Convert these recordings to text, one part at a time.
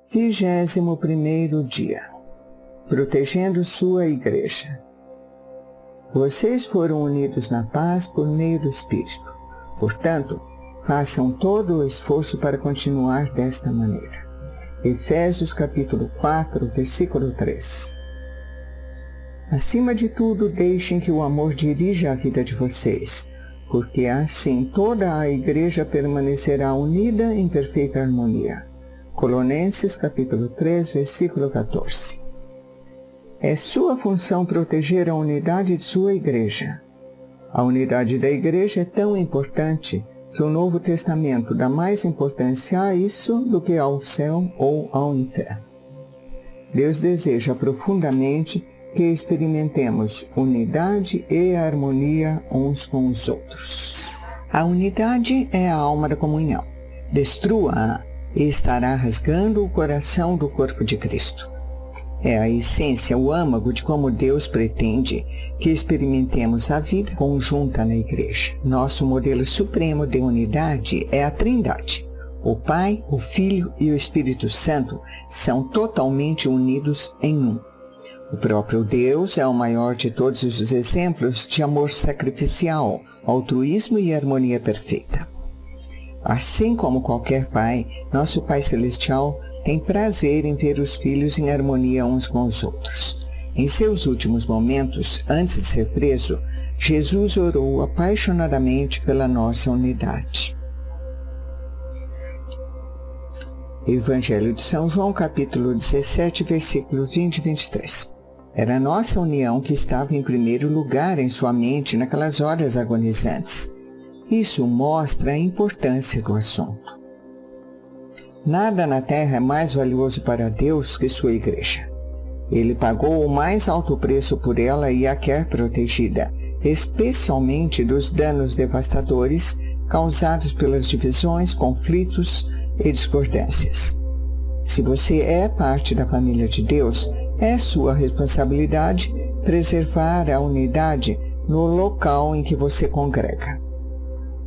21º dia. Protegendo sua igreja. Vocês foram unidos na paz por meio do Espírito. Portanto, façam todo o esforço para continuar desta maneira. Efésios capítulo 4, versículo 3. Acima de tudo, deixem que o amor dirija a vida de vocês, porque assim toda a igreja permanecerá unida em perfeita harmonia. Colossenses capítulo 3, versículo 14. É sua função proteger a unidade de sua igreja. A unidade da igreja é tão importante que o Novo Testamento dá mais importância a isso do que ao céu ou ao inferno. Deus deseja profundamente que experimentemos unidade e harmonia uns com os outros. A unidade é a alma da comunhão. Destrua-a e estará rasgando o coração do corpo de Cristo. É a essência, o âmago de como Deus pretende que experimentemos a vida conjunta na igreja. Nosso modelo supremo de unidade é a Trindade. O Pai, o Filho e o Espírito Santo são totalmente unidos em um. O próprio Deus é o maior de todos os exemplos de amor sacrificial, altruísmo e harmonia perfeita. Assim como qualquer pai, nosso Pai Celestial tem prazer em ver os filhos em harmonia uns com os outros. Em seus últimos momentos, antes de ser preso, Jesus orou apaixonadamente pela nossa unidade. Evangelho de São João, capítulo 17, versículos 20 e 23. Era a nossa união que estava em primeiro lugar em sua mente naquelas horas agonizantes. Isso mostra a importância do assunto. Nada na terra é mais valioso para Deus que sua igreja. Ele pagou o mais alto preço por ela e a quer protegida, especialmente dos danos devastadores causados pelas divisões, conflitos e discordâncias. Se você é parte da família de Deus, é sua responsabilidade preservar a unidade no local em que você congrega.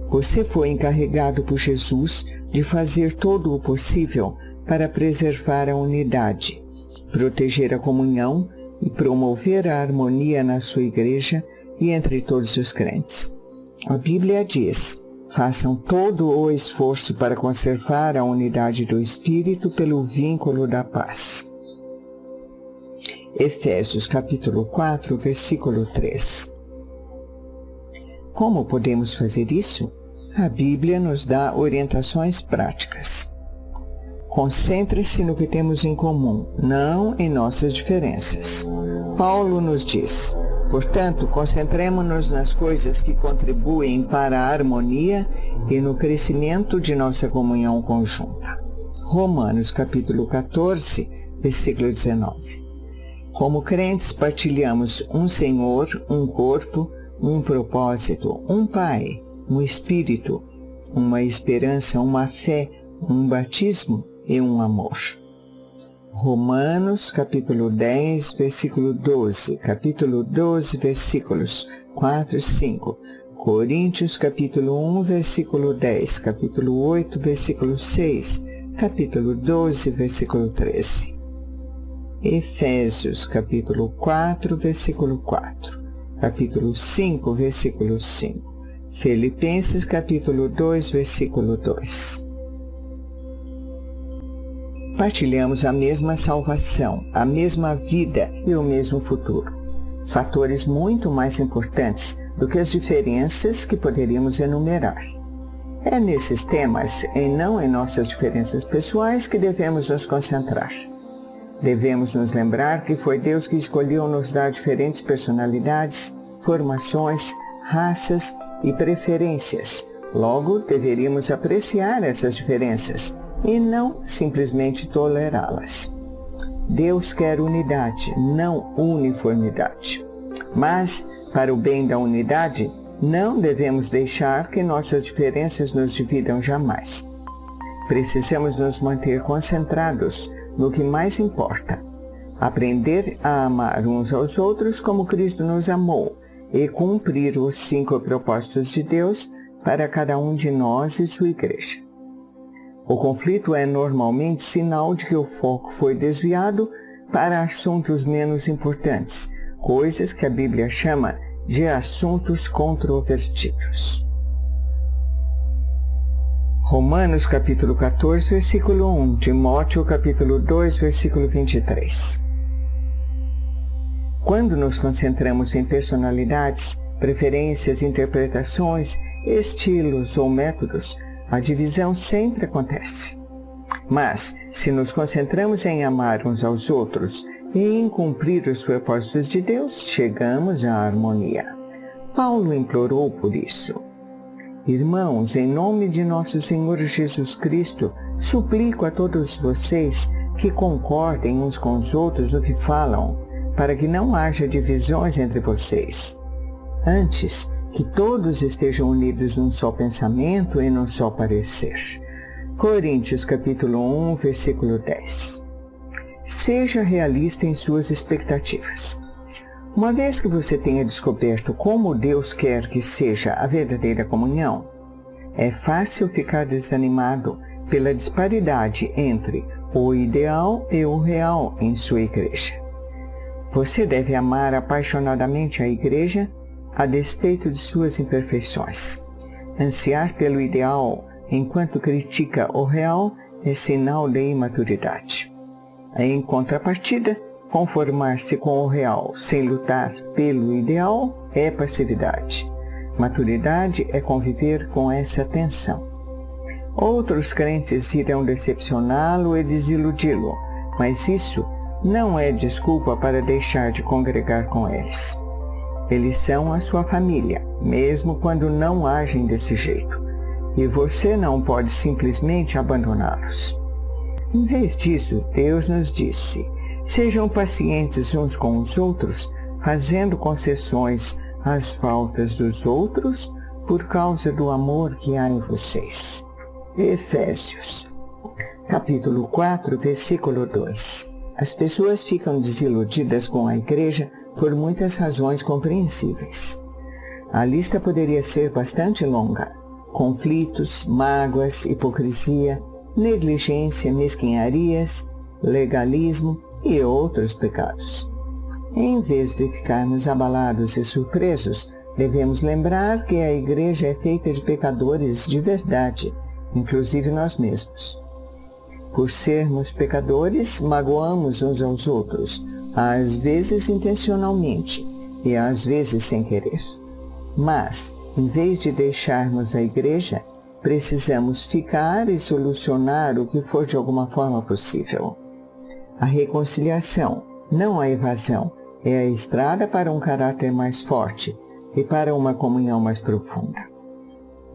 Você foi encarregado por Jesus de fazer todo o possível para preservar a unidade, proteger a comunhão e promover a harmonia na sua igreja e entre todos os crentes. A Bíblia diz: façam todo o esforço para conservar a unidade do Espírito pelo vínculo da paz. Efésios capítulo 4, versículo 3. Como podemos fazer isso? A Bíblia nos dá orientações práticas. Concentre-se no que temos em comum, não em nossas diferenças. Paulo nos diz: portanto, concentremo-nos nas coisas que contribuem para a harmonia e no crescimento de nossa comunhão conjunta. Romanos capítulo 14, versículo 19. Como crentes, partilhamos um Senhor, um corpo, um propósito, um Pai, um Espírito, uma esperança, uma fé, um batismo e um amor. Romanos, capítulo 10, versículo 12, capítulo 12, versículos 4 e 5, Coríntios, capítulo 1, versículo 10, capítulo 8, versículo 6, capítulo 12, versículo 13. Efésios, capítulo 4, versículo 4, capítulo 5, versículo 5. Filipenses capítulo 2, versículo 2. Partilhamos a mesma salvação, a mesma vida e o mesmo futuro. Fatores muito mais importantes do que as diferenças que poderíamos enumerar. É nesses temas, e não em nossas diferenças pessoais, que devemos nos concentrar. Devemos nos lembrar que foi Deus que escolheu nos dar diferentes personalidades, formações, raças e preferências. Logo, deveríamos apreciar essas diferenças e não simplesmente tolerá-las. Deus quer unidade, não uniformidade. Mas, para o bem da unidade, não devemos deixar que nossas diferenças nos dividam jamais. Precisamos nos manter concentrados no que mais importa. Aprender a amar uns aos outros como Cristo nos amou e cumprir os 5 propósitos de Deus para cada um de nós e sua igreja. O conflito é normalmente sinal de que o foco foi desviado para assuntos menos importantes, coisas que a Bíblia chama de assuntos controvertidos. Romanos capítulo 14, versículo 1, Timóteo capítulo 2, versículo 23. Quando nos concentramos em personalidades, preferências, interpretações, estilos ou métodos, a divisão sempre acontece. Mas, se nos concentramos em amar uns aos outros e em cumprir os propósitos de Deus, chegamos à harmonia. Paulo implorou por isso. Irmãos, em nome de nosso Senhor Jesus Cristo, suplico a todos vocês que concordem uns com os outros no que falam, para que não haja divisões entre vocês. Antes, que todos estejam unidos num só pensamento e num só parecer. Coríntios capítulo 1, versículo 10. Seja realista em suas expectativas. Uma vez que você tenha descoberto como Deus quer que seja a verdadeira comunhão, é fácil ficar desanimado pela disparidade entre o ideal e o real em sua igreja. Você deve amar apaixonadamente a igreja a despeito de suas imperfeições. Ansiar pelo ideal enquanto critica o real é sinal de imaturidade. Em contrapartida, conformar-se com o real sem lutar pelo ideal é passividade. Maturidade é conviver com essa tensão. Outros crentes irão decepcioná-lo e desiludi-lo, mas isso não é desculpa para deixar de congregar com eles. Eles são a sua família, mesmo quando não agem desse jeito, e você não pode simplesmente abandoná-los. Em vez disso, Deus nos disse: sejam pacientes uns com os outros, fazendo concessões às faltas dos outros por causa do amor que há em vocês. Efésios, capítulo 4, versículo 2. As pessoas ficam desiludidas com a igreja por muitas razões compreensíveis. A lista poderia ser bastante longa. Conflitos, mágoas, hipocrisia, negligência, mesquinharias, legalismo e outros pecados. Em vez de ficarmos abalados e surpresos, devemos lembrar que a igreja é feita de pecadores de verdade, inclusive nós mesmos. Por sermos pecadores, magoamos uns aos outros, às vezes intencionalmente e às vezes sem querer. Mas, em vez de deixarmos a igreja, precisamos ficar e solucionar o que for de alguma forma possível. A reconciliação, não a evasão, é a estrada para um caráter mais forte e para uma comunhão mais profunda.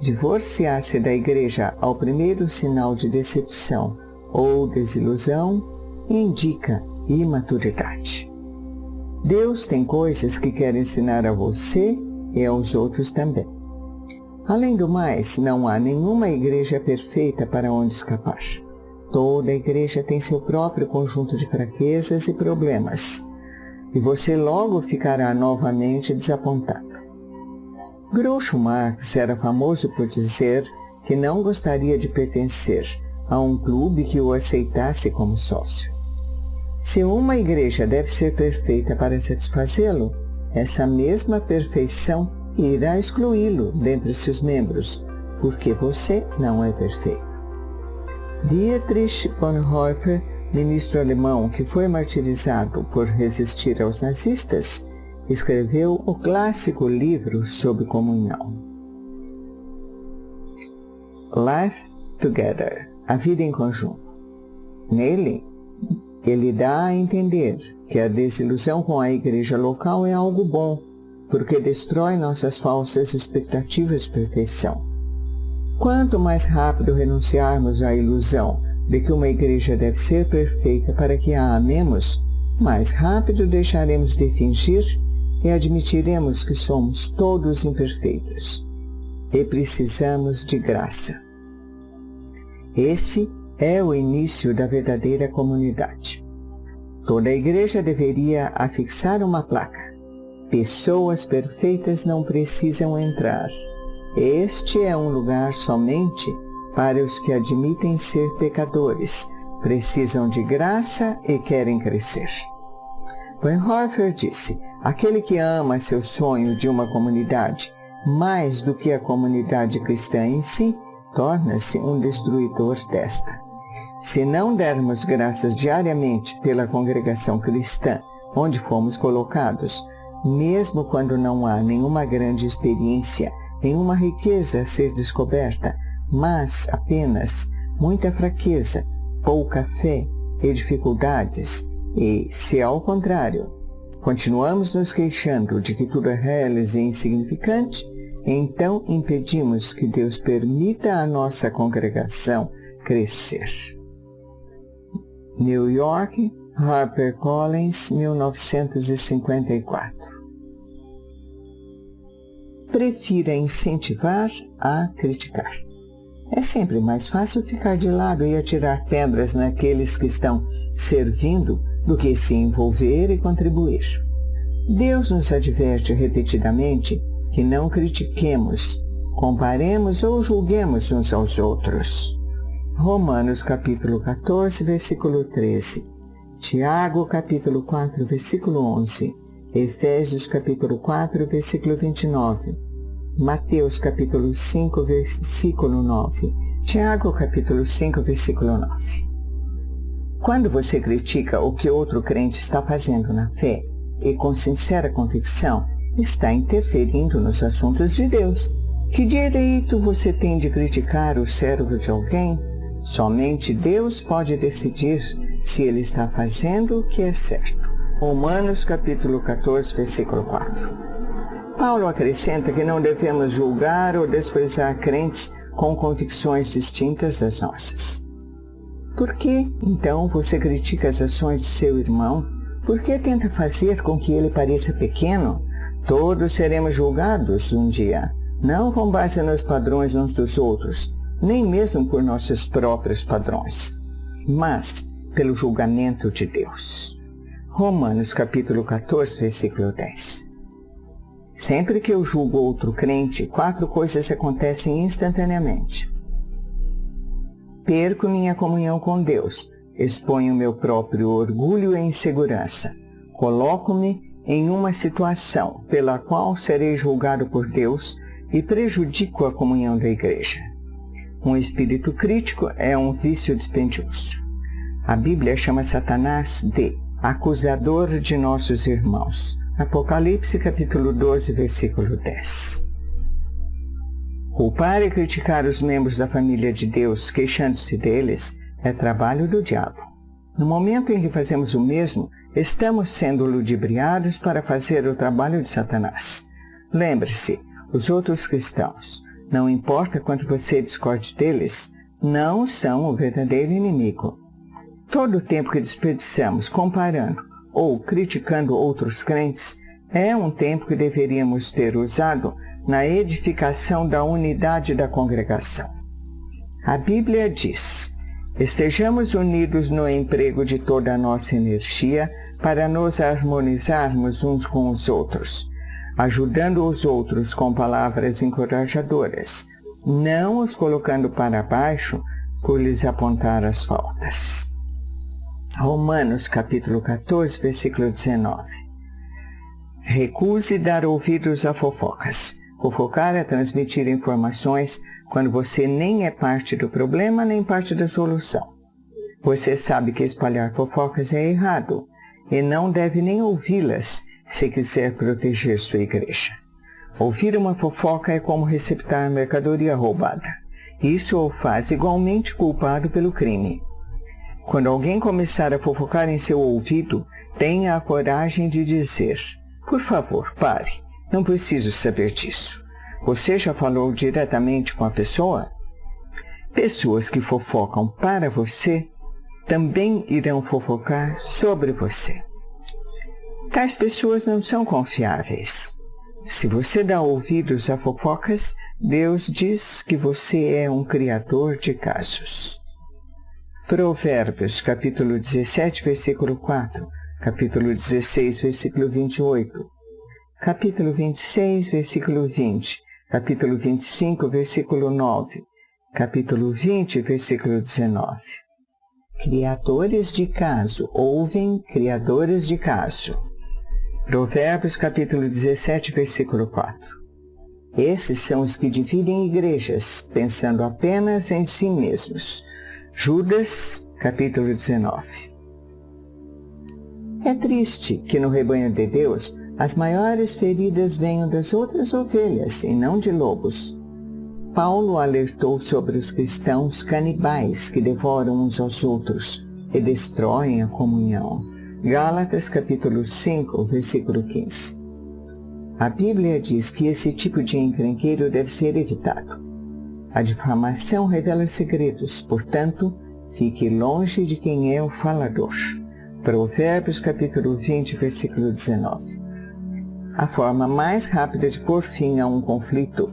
Divorciar-se da igreja ao primeiro sinal de decepção ou desilusão indica imaturidade. Deus tem coisas que quer ensinar a você e aos outros também. Além do mais, não há nenhuma igreja perfeita para onde escapar. Toda igreja tem seu próprio conjunto de fraquezas e problemas, e você logo ficará novamente desapontado. Groucho Marx era famoso por dizer que não gostaria de pertencer a um clube que o aceitasse como sócio. Se uma igreja deve ser perfeita para satisfazê-lo, essa mesma perfeição irá excluí-lo dentre seus membros, porque você não é perfeito. Dietrich Bonhoeffer, ministro alemão que foi martirizado por resistir aos nazistas, escreveu o clássico livro sobre comunhão. Life Together, a vida em conjunto. Nele, ele dá a entender que a desilusão com a igreja local é algo bom, porque destrói nossas falsas expectativas de perfeição. Quanto mais rápido renunciarmos à ilusão de que uma igreja deve ser perfeita para que a amemos, mais rápido deixaremos de fingir e admitiremos que somos todos imperfeitos e precisamos de graça. Esse é o início da verdadeira comunidade. Toda a igreja deveria afixar uma placa: pessoas perfeitas não precisam entrar. Este é um lugar somente para os que admitem ser pecadores, precisam de graça e querem crescer. Bonhoeffer disse: aquele que ama seu sonho de uma comunidade mais do que a comunidade cristã em si, torna-se um destruidor desta. Se não dermos graças diariamente pela congregação cristã onde fomos colocados, mesmo quando não há nenhuma grande experiência, nenhuma riqueza a ser descoberta, mas apenas muita fraqueza, pouca fé e dificuldades, e, se ao contrário, continuamos nos queixando de que tudo é reles e insignificante, então impedimos que Deus permita a nossa congregação crescer. New York, HarperCollins, 1954. Prefira incentivar a criticar. É sempre mais fácil ficar de lado e atirar pedras naqueles que estão servindo do que se envolver e contribuir. Deus nos adverte repetidamente que não critiquemos, comparemos ou julguemos uns aos outros. Romanos capítulo 14, versículo 13. Tiago capítulo 4, versículo 11. Efésios capítulo 4, versículo 29. Mateus capítulo 5, versículo 9. Tiago capítulo 5, versículo 9. Quando você critica o que outro crente está fazendo na fé e com sincera convicção, está interferindo nos assuntos de Deus. Que direito você tem de criticar o servo de alguém? Somente Deus pode decidir se ele está fazendo o que é certo. Romanos capítulo 14, versículo 4. Paulo acrescenta que não devemos julgar ou desprezar crentes com convicções distintas das nossas. Por que, então, você critica as ações de seu irmão? Por que tenta fazer com que ele pareça pequeno? Todos seremos julgados um dia, não com base nos padrões uns dos outros, nem mesmo por nossos próprios padrões, mas pelo julgamento de Deus. Romanos capítulo 14, versículo 10. Sempre que eu julgo outro crente, 4 coisas acontecem instantaneamente. Perco minha comunhão com Deus, exponho meu próprio orgulho e insegurança, coloco-me em uma situação pela qual serei julgado por Deus e prejudico a comunhão da igreja. Um espírito crítico é um vício dispendioso. A Bíblia chama Satanás de acusador de nossos irmãos. Apocalipse capítulo 12, versículo 10. Culpar e criticar os membros da família de Deus, queixando-se deles, é trabalho do diabo. No momento em que fazemos o mesmo, estamos sendo ludibriados para fazer o trabalho de Satanás. Lembre-se, os outros cristãos, não importa quanto você discorde deles, não são o verdadeiro inimigo. Todo o tempo que desperdiçamos comparando ou criticando outros crentes é um tempo que deveríamos ter usado na edificação da unidade da congregação. A Bíblia diz: estejamos unidos no emprego de toda a nossa energia para nos harmonizarmos uns com os outros, ajudando os outros com palavras encorajadoras, não os colocando para baixo por lhes apontar as faltas. Romanos capítulo 14, versículo 19. Recuse dar ouvidos a fofocas. Fofocar é transmitir informações quando você nem é parte do problema nem parte da solução. Você sabe que espalhar fofocas é errado e não deve nem ouvi-las se quiser proteger sua igreja. Ouvir uma fofoca é como receptar mercadoria roubada. Isso o faz igualmente culpado pelo crime. Quando alguém começar a fofocar em seu ouvido, tenha a coragem de dizer: por favor, pare, não preciso saber disso. Você já falou diretamente com a pessoa? Pessoas que fofocam para você também irão fofocar sobre você. Tais pessoas não são confiáveis. Se você dá ouvidos a fofocas, Deus diz que você é um criador de casos. Provérbios, capítulo 17, versículo 4, capítulo 16, versículo 28, capítulo 26, versículo 20, capítulo 25, versículo 9, capítulo 20, versículo 19. Criadores de caso, ouvem criadores de caso. Provérbios, capítulo 17, versículo 4. Esses são os que dividem igrejas, pensando apenas em si mesmos. Judas, capítulo 19. É triste que no rebanho de Deus as maiores feridas venham das outras ovelhas e não de lobos. Paulo alertou sobre os cristãos canibais que devoram uns aos outros e destroem a comunhão. Gálatas capítulo 5, versículo 15. A Bíblia diz que esse tipo de encrenqueiro deve ser evitado. A difamação revela segredos, portanto, fique longe de quem é o falador. Provérbios capítulo 20, versículo 19. A forma mais rápida de pôr fim a um conflito,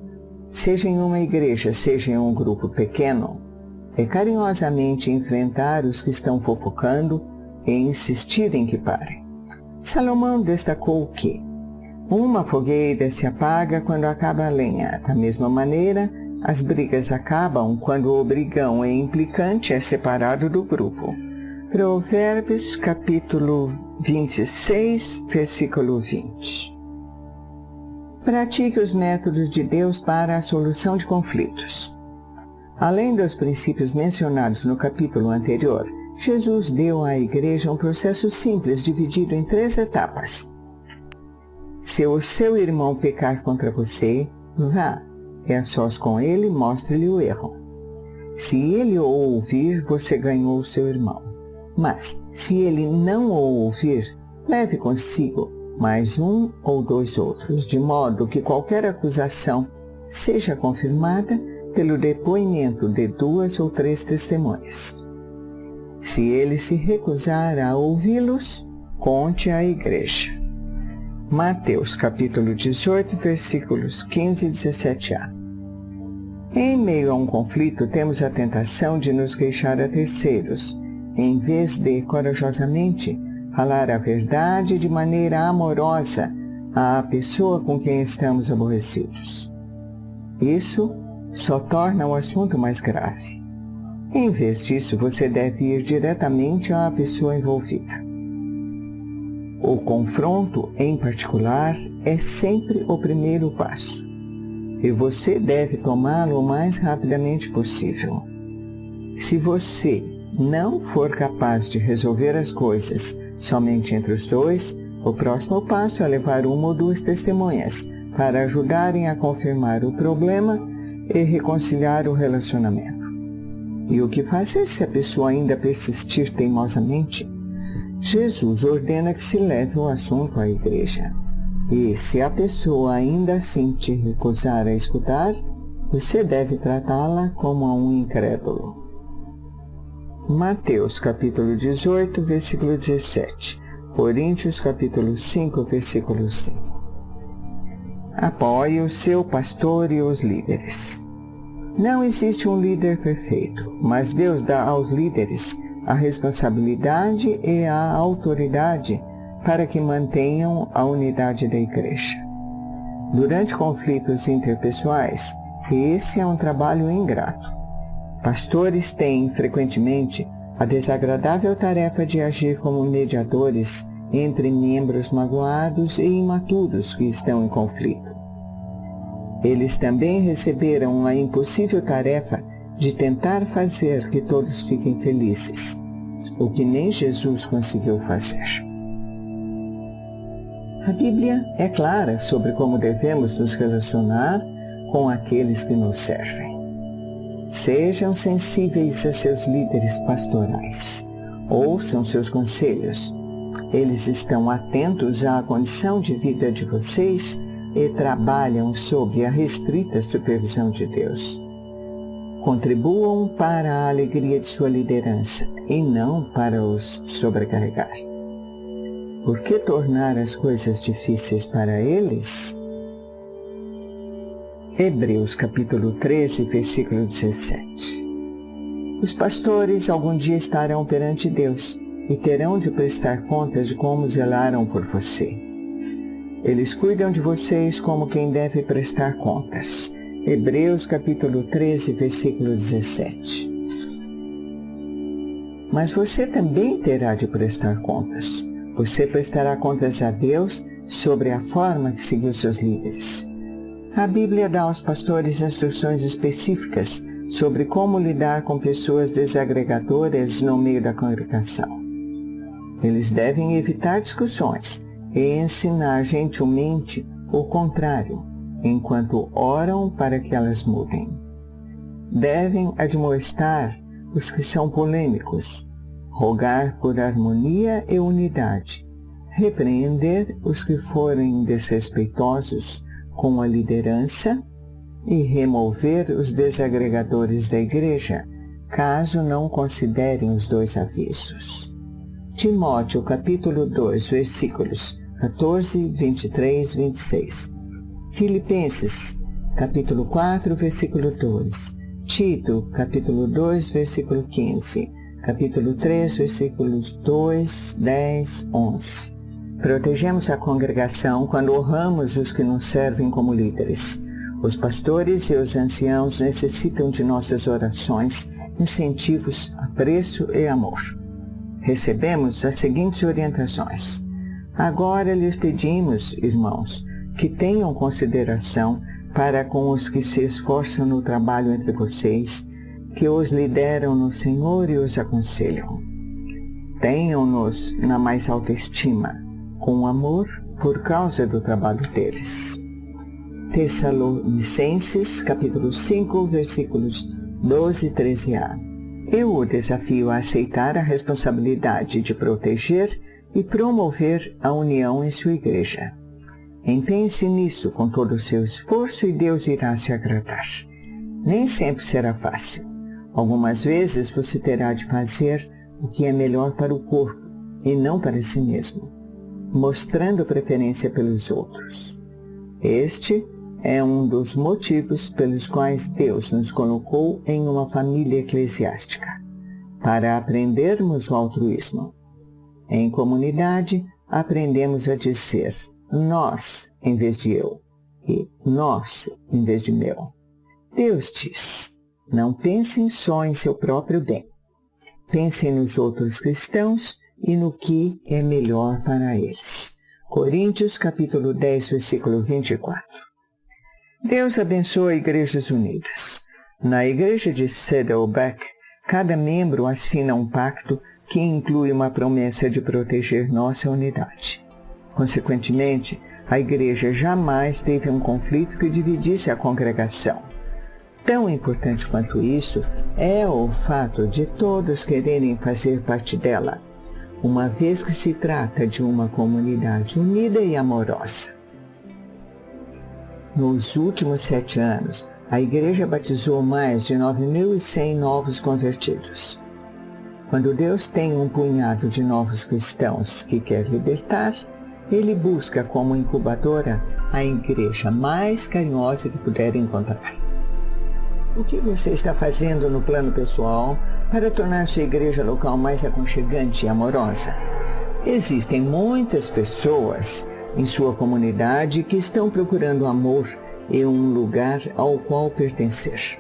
seja em uma igreja, seja em um grupo pequeno, é carinhosamente enfrentar os que estão fofocando e insistir em que parem. Salomão destacou que uma fogueira se apaga quando acaba a lenha. Da mesma maneira, as brigas acabam quando o brigão e implicante é separado do grupo. Provérbios capítulo 26, versículo 20. Pratique os métodos de Deus para a solução de conflitos. Além dos princípios mencionados no capítulo anterior, Jesus deu à igreja um processo simples dividido em 3 etapas. Se o seu irmão pecar contra você, vá, é a sós com ele, mostre-lhe o erro. Se ele o ouvir, você ganhou o seu irmão. Mas, se ele não o ouvir, leve consigo mais 1 ou 2 outros, de modo que qualquer acusação seja confirmada pelo depoimento de 2 ou 3 testemunhas. Se ele se recusar a ouvi-los, conte à igreja. Mateus capítulo 18, versículos 15 e 17a. Em meio a um conflito, temos a tentação de nos queixar a terceiros, em vez de, corajosamente, falar a verdade de maneira amorosa à pessoa com quem estamos aborrecidos. Isso só torna o assunto mais grave. Em vez disso, você deve ir diretamente à pessoa envolvida. O confronto, em particular, é sempre o primeiro passo, e você deve tomá-lo o mais rapidamente possível. Se você não for capaz de resolver as coisas somente entre os dois, o próximo passo é levar 1 ou 2 testemunhas para ajudarem a confirmar o problema e reconciliar o relacionamento. E o que fazer se a pessoa ainda persistir teimosamente? Jesus ordena que se leve o assunto à igreja. E se a pessoa ainda assim te recusar a escutar, você deve tratá-la como a um incrédulo. Mateus capítulo 18, versículo 17. Coríntios capítulo 5, versículo 5. Apoie o seu pastor e os líderes. Não existe um líder perfeito, mas Deus dá aos líderes a responsabilidade e a autoridade para que mantenham a unidade da igreja. Durante conflitos interpessoais, esse é um trabalho ingrato. Pastores têm, frequentemente, a desagradável tarefa de agir como mediadores entre membros magoados e imaturos que estão em conflito. Eles também receberam a impossível tarefa de tentar fazer que todos fiquem felizes, o que nem Jesus conseguiu fazer. A Bíblia é clara sobre como devemos nos relacionar com aqueles que nos servem. Sejam sensíveis a seus líderes pastorais. Ouçam seus conselhos. Eles estão atentos à condição de vida de vocês e trabalham sob a restrita supervisão de Deus. Contribuam para a alegria de sua liderança e não para os sobrecarregar. Por que tornar as coisas difíceis para eles? Hebreus capítulo 13, versículo 17. Os pastores algum dia estarão perante Deus e terão de prestar contas de como zelaram por você. Eles cuidam de vocês como quem deve prestar contas, Hebreus capítulo 13, versículo 17. Mas você também terá de prestar contas. Você prestará contas a Deus sobre a forma que seguiu seus líderes. A Bíblia dá aos pastores instruções específicas sobre como lidar com pessoas desagregadoras no meio da congregação. Eles devem evitar discussões e ensinar gentilmente o contrário, enquanto oram para que elas mudem. Devem admoestar os que são polêmicos, rogar por harmonia e unidade, repreender os que forem desrespeitosos com a liderança e remover os desagregadores da igreja, caso não considerem os dois avisos. Timóteo capítulo 2, versículos 14, 23, 26. Filipenses capítulo 4, versículo 2. Tito capítulo 2, versículo 15. Capítulo 3, versículos 2, 10, 11. Protegemos a congregação quando honramos os que nos servem como líderes. Os pastores e os anciãos necessitam de nossas orações, incentivos, apreço e amor. Recebemos as seguintes orientações. Agora lhes pedimos, irmãos, que tenham consideração para com os que se esforçam no trabalho entre vocês, que os lideram no Senhor e os aconselham. Tenham-nos na mais alta estima, com amor por causa do trabalho deles. Tessalonicenses, capítulo 5, versículos 12 e 13a. Eu o desafio a aceitar a responsabilidade de proteger e promover a união em sua igreja. Empenhe-se nisso com todo o seu esforço e Deus irá se agradar. Nem sempre será fácil. Algumas vezes você terá de fazer o que é melhor para o corpo e não para si mesmo, mostrando preferência pelos outros. Este é um dos motivos pelos quais Deus nos colocou em uma família eclesiástica, para aprendermos o altruísmo. Em comunidade, aprendemos a dizer nós em vez de eu e nosso em vez de meu. Deus diz: não pensem só em seu próprio bem. Pensem nos outros cristãos e no que é melhor para eles. Coríntios capítulo 10, versículo 24. Deus abençoa Igrejas Unidas. Na igreja de Saddleback, cada membro assina um pacto que inclui uma promessa de proteger nossa unidade. Consequentemente, a igreja jamais teve um conflito que dividisse a congregação. Tão importante quanto isso é o fato de todos quererem fazer parte dela, uma vez que se trata de uma comunidade unida e amorosa. Nos últimos 7 anos, a igreja batizou mais de 9.100 novos convertidos. Quando Deus tem um punhado de novos cristãos que quer libertar, Ele busca como incubadora a igreja mais carinhosa que puder encontrar. O que você está fazendo no plano pessoal para tornar sua igreja local mais aconchegante e amorosa? Existem muitas pessoas em sua comunidade que estão procurando amor e um lugar ao qual pertencer.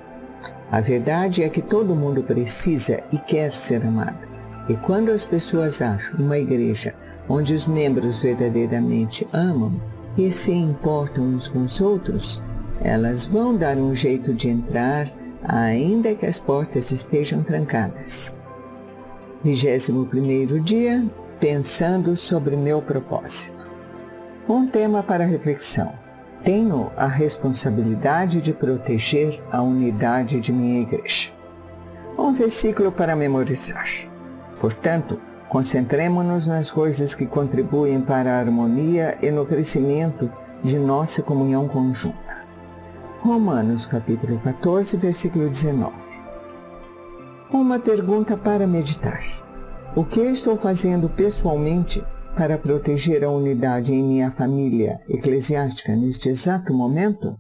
A verdade é que todo mundo precisa e quer ser amado. E quando as pessoas acham uma igreja onde os membros verdadeiramente amam e se importam uns com os outros, elas vão dar um jeito de entrar, ainda que as portas estejam trancadas. 21º dia, pensando sobre meu propósito. Um tema para reflexão. Tenho a responsabilidade de proteger a unidade de minha igreja. Um versículo para memorizar. Portanto, concentremo-nos nas coisas que contribuem para a harmonia e no crescimento de nossa comunhão conjunta. Romanos capítulo 14, versículo 19. Uma pergunta para meditar. O que estou fazendo pessoalmente para proteger a unidade em minha família eclesiástica neste exato momento?